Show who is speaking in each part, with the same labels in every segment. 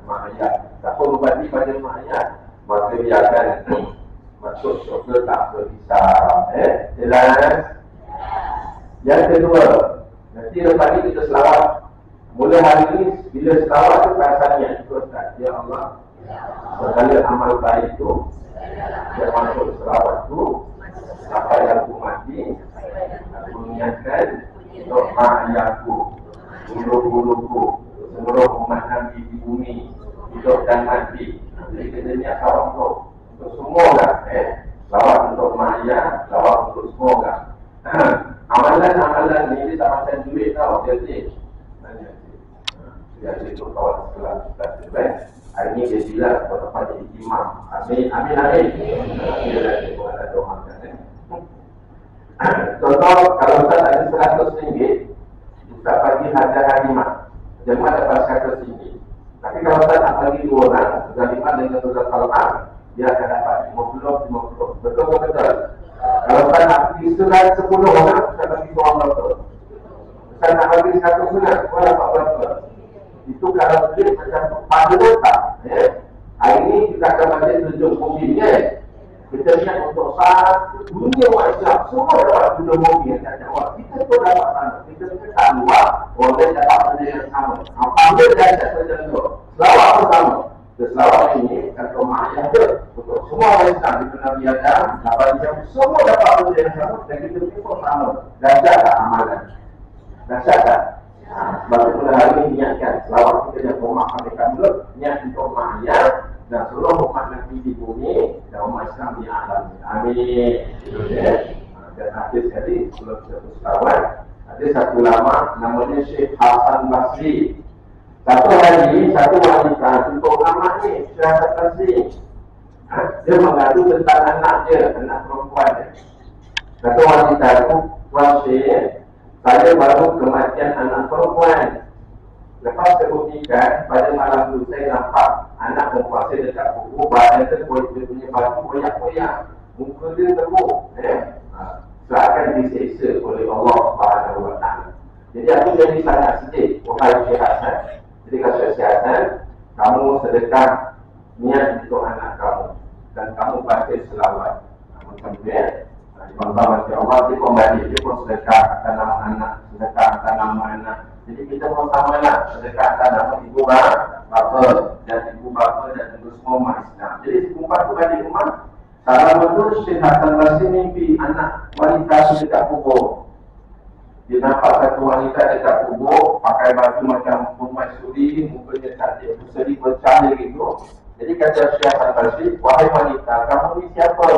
Speaker 1: mak ayah. Siapa berbakti pada mak ayah, maka dia akan masuk syurga tak berhisab. Jelas? Yang kedua, nanti lepas ni kita selawat. Mula hari ini, bila selawat tu perasaannya itu Ustaz. Ya Allah, segala amal baik tu yang masuk selawat tu, sampai aku mati, aku niatkan untuk mak ayahku, bulu-buluku, seluruh umat Nabi di bumi, hidup dan mati. Jadi kita niat selawat untuk semua lah. Selawat untuk mak ayah, selawat untuk semua lah. Amalan-amalan ni dia tak macam duit tau. Dia itu kawan sekolah kita. Hari ni dia bilang kepada pada imam. Amin. Dia lagi buat ada makan. Contoh, kalau Ustaz ada RM100, Ustaz bagi hadiah halimah. Jemaah dapat RM100. Tapi kalau Ustaz nak bagi 2 orang, halimah dengan Ustaz Salman, dia akan dapat 50. Betul ke betul? Kalau Ustaz nak bagi 10 orang, Ustaz bagi 2 orang betul. Ustaz nak bagi 100 orang, Ustaz dapat berapa? Itu kalau duit macam pada otak. Hari ni kita akan baca 7 mobil. Kita lihat untuk satu dunia wajah, semua dapat 7 mobil. Kita pun dapat sana. Kita tak luar, orang dapat benda yang sama. Apa dia dah macam tu. Selawat pun sama. Selawat ini, kata mak ayah tu, untuk semua orang Islam, kita Nabi Adam, dapat macam semua dapat benda yang sama. Dan kita pun sama. Dahsyat tak amalan? Dahsyat tak? Sebab itu pada hari ini niatkan selawat kita yang memahamkan dulu, niat untuk mak ayah dan seluruh umat Nabi di bumi dan umat Islam di alam. Amin. Dan akhir sekali sebelum kita berselawat, ada satu lama namanya Syekh Hasan Basri. Satu hari, satu wanita untuk nama ni Syekh Hasan Basri, dia mengadu tentang anak dia, anak perempuan dia. Satu wanita itu, Tuan Syekh, saya baru kematian anak perempuan. Lepas saya buktikan, pada malam itu saya nampak anak perempuan saya dekat buku, badan dia punya baju koyak-koyak, muka dia teruk, seakan diseksa oleh Allah SWT. Jadi aku jadi sangat sedih. Wahai Syekh Hasan, jadi kata Syekh Hasan, kamu sedekah niat untuk anak kamu dan kamu baca selawat. Macam tu Bangsa Allah, dia pun balik, dia pun sedekah atas nama anak, sedekah atas nama anak. Jadi kita pun sama lah, sedekah atas nama ibu bapa dan ibu bapa dan ibu semua umat Islam. Jadi si perempuan tu balik rumah, salah satu Syekh Hasan Basri mimpi anak wanita tu dekat kubur. Dia nampak satu wanita dekat kubur, pakai baju macam permaisuri, mukanya cantik, berseri bercahaya gitu. Jadi kata Syekh Hasan Basri, wahai wanita, kamu ni siapa?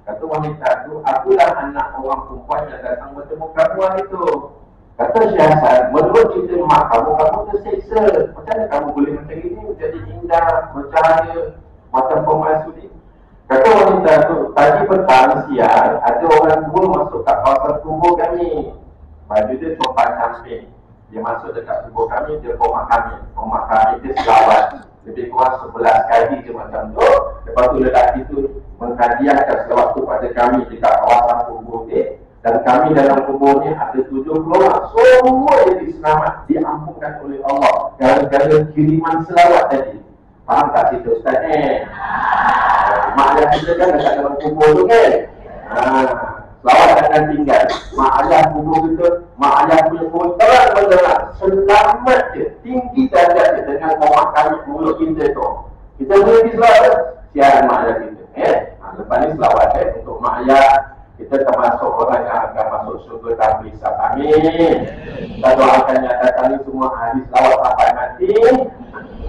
Speaker 1: Kata wanita itu, akulah anak orang perempuan yang datang bertemu kamu hari itu. Kata Syekh Hasan, menurut cerita mak kamu terseksa. Macam mana kamu boleh macam ini? Jadi indah, bercahaya, macam permaisuri. Kata wanita itu, tadi petang siang, ada orang tua masuk kat kawasan kubur kami. Baju dia compak camping. Dia masuk dekat kubur kami, dia rumah kami. Rumah kami dia selawat. Lebih kurang 11 kali je macam tu. Lepas tu lelaki tu menghadiahkan selawat tu pada kami dekat kawasan kubur ni. Dan kami dalam kubur ni ada 70 orang. Semua yang diselamat, diampunkan oleh Allah gara-gara kiriman selawat tadi. Faham tak cerita Ustaz mak ayah kita kan dekat dalam kubur tu kan. Selawat akan tinggal. Mak ayah kubur kita, mak ayah punya kubur terang-terang, selamat je, tinggi darjat je dengan memakannya mulut kita tu. Kita boleh selawat siaran mak ayah kita. Lepas ni selawat untuk mak ayah. Kita termasuk orang yang akan masuk syurga tanpa hisab. Amin. Kita doakan yang datang ni semua ahli selawat sampai mati.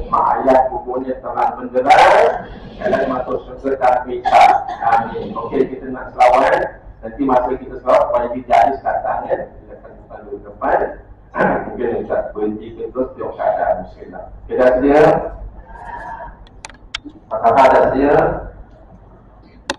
Speaker 1: Mak ayah kuburnya terang benderang dan masuk syurga tanpa hisab. Amin. Okey, kita nak selawat. Nanti masa kita selawat, pada bicara sekarang kita akan buka dulu depan. Mungkin Ustaz berhenti ke terus tengok keadaan. Bismillah. Kita sedia? Apakah ada sedia?